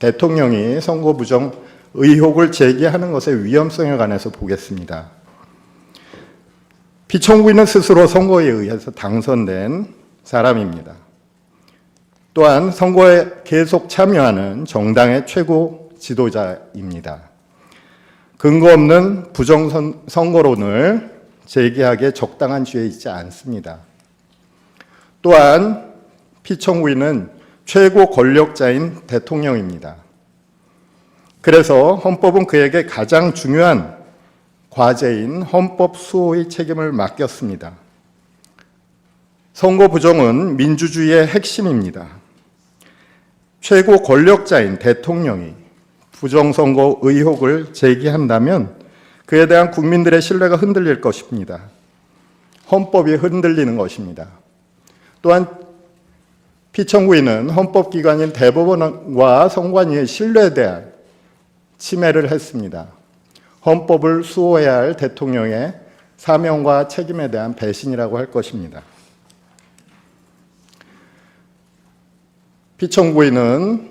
대통령이 선거 부정 의혹을 제기하는 것의 위험성에 관해서 보겠습니다. 피청구인은 스스로 선거에 의해서 당선된 사람입니다. 또한 선거에 계속 참여하는 정당의 최고 지도자입니다. 근거 없는 부정선거론을 제기하기에 적당한 지위에 있지 않습니다. 또한 피청구인은 최고 권력자인 대통령입니다. 그래서 헌법은 그에게 가장 중요한 과제인 헌법 수호의 책임을 맡겼습니다. 선거 부정은 민주주의의 핵심입니다. 최고 권력자인 대통령이 부정선거 의혹을 제기한다면 그에 대한 국민들의 신뢰가 흔들릴 것입니다. 헌법이 흔들리는 것입니다. 또한 피청구인은 헌법기관인 대법원과 선관위의 신뢰에 대한 침해를 했습니다. 헌법을 수호해야 할 대통령의 사명과 책임에 대한 배신이라고 할 것입니다. 피청구인은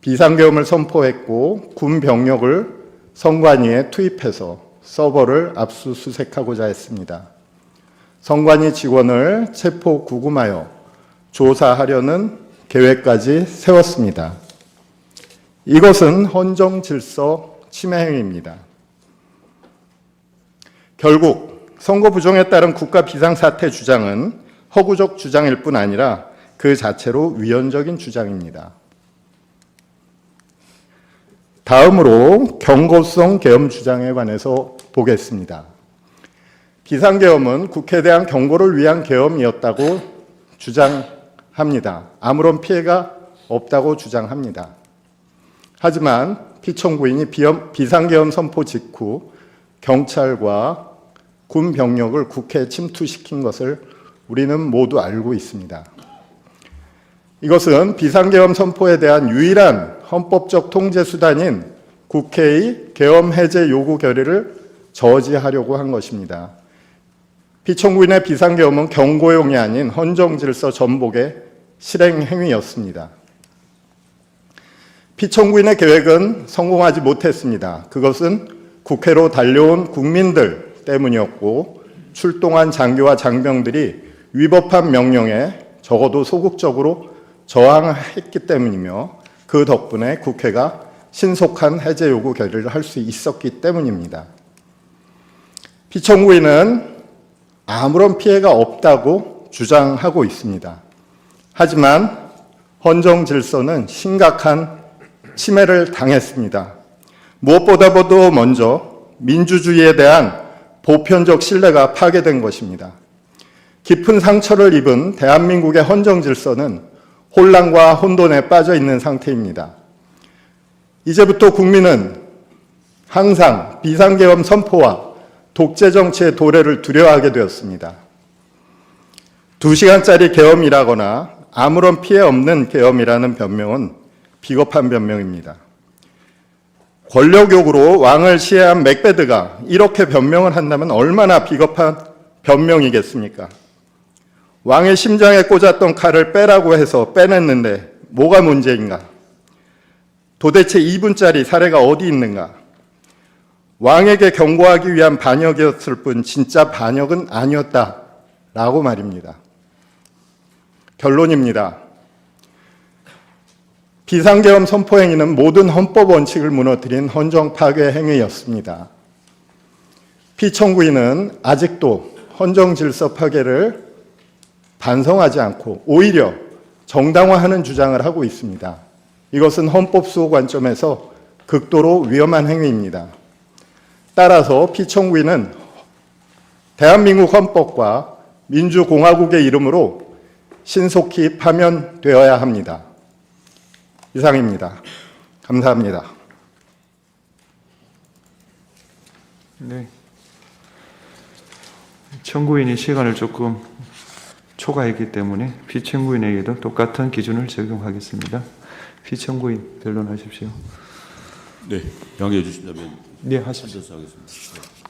비상계엄을 선포했고 군 병력을 선관위에 투입해서 서버를 압수수색하고자 했습니다. 선관위 직원을 체포 구금하여 조사하려는 계획까지 세웠습니다. 이것은 헌정 질서 침해 행위입니다. 결국 선거 부정에 따른 국가 비상사태 주장은 허구적 주장일 뿐 아니라 그 자체로 위헌적인 주장입니다. 다음으로 경고성 계엄 주장에 관해서 보겠습니다. 비상계엄은 국회에 대한 경고를 위한 계엄이었다고 주장합니다. 아무런 피해가 없다고 주장합니다. 하지만 피청구인이 비상계엄 선포 직후 경찰과 군 병력을 국회에 침투시킨 것을 우리는 모두 알고 있습니다. 이것은 비상계엄 선포에 대한 유일한 헌법적 통제 수단인 국회의 계엄 해제 요구 결의를 저지하려고 한 것입니다. 피청구인의 비상계엄은 경고용이 아닌 헌정질서 전복의 실행 행위였습니다. 피청구인의 계획은 성공하지 못했습니다. 그것은 국회로 달려온 국민들 때문이었고 출동한 장교와 장병들이 위법한 명령에 적어도 소극적으로 저항했기 때문이며 그 덕분에 국회가 신속한 해제 요구 결의를 할 수 있었기 때문입니다. 피청구인은 아무런 피해가 없다고 주장하고 있습니다. 하지만 헌정 질서는 심각한 침해를 당했습니다. 무엇보다도 먼저 민주주의에 대한 보편적 신뢰가 파괴된 것입니다. 깊은 상처를 입은 대한민국의 헌정 질서는 혼란과 혼돈에 빠져 있는 상태입니다. 이제부터 국민은 항상 비상계엄 선포와 독재 정치의 도래를 두려워하게 되었습니다. 2시간짜리 계엄이라거나 아무런 피해 없는 계엄이라는 변명은 비겁한 변명입니다. 권력욕으로 왕을 시해한 맥베드가 이렇게 변명을 한다면 얼마나 비겁한 변명이겠습니까? 왕의 심장에 꽂았던 칼을 빼라고 해서 빼냈는데 뭐가 문제인가? 도대체 2분짜리 사례가 어디 있는가? 왕에게 경고하기 위한 반역이었을 뿐 진짜 반역은 아니었다라고 말입니다. 결론입니다. 비상계엄 선포 행위는 모든 헌법 원칙을 무너뜨린 헌정 파괴 행위였습니다. 피청구인은 아직도 헌정 질서 파괴를 반성하지 않고 오히려 정당화하는 주장을 하고 있습니다. 이것은 헌법 수호 관점에서 극도로 위험한 행위입니다. 따라서 피청구인은 대한민국 헌법과 민주공화국의 이름으로 신속히 파면되어야 합니다. 이상입니다. 감사합니다. 네. 청구인이 시간을 조금 초과했기 때문에 피청구인에게도 똑같은 기준을 적용하겠습니다. 피청구인 변론하십시오. 네, 양해해 주신다면 네, 하십시오. 하겠습니다.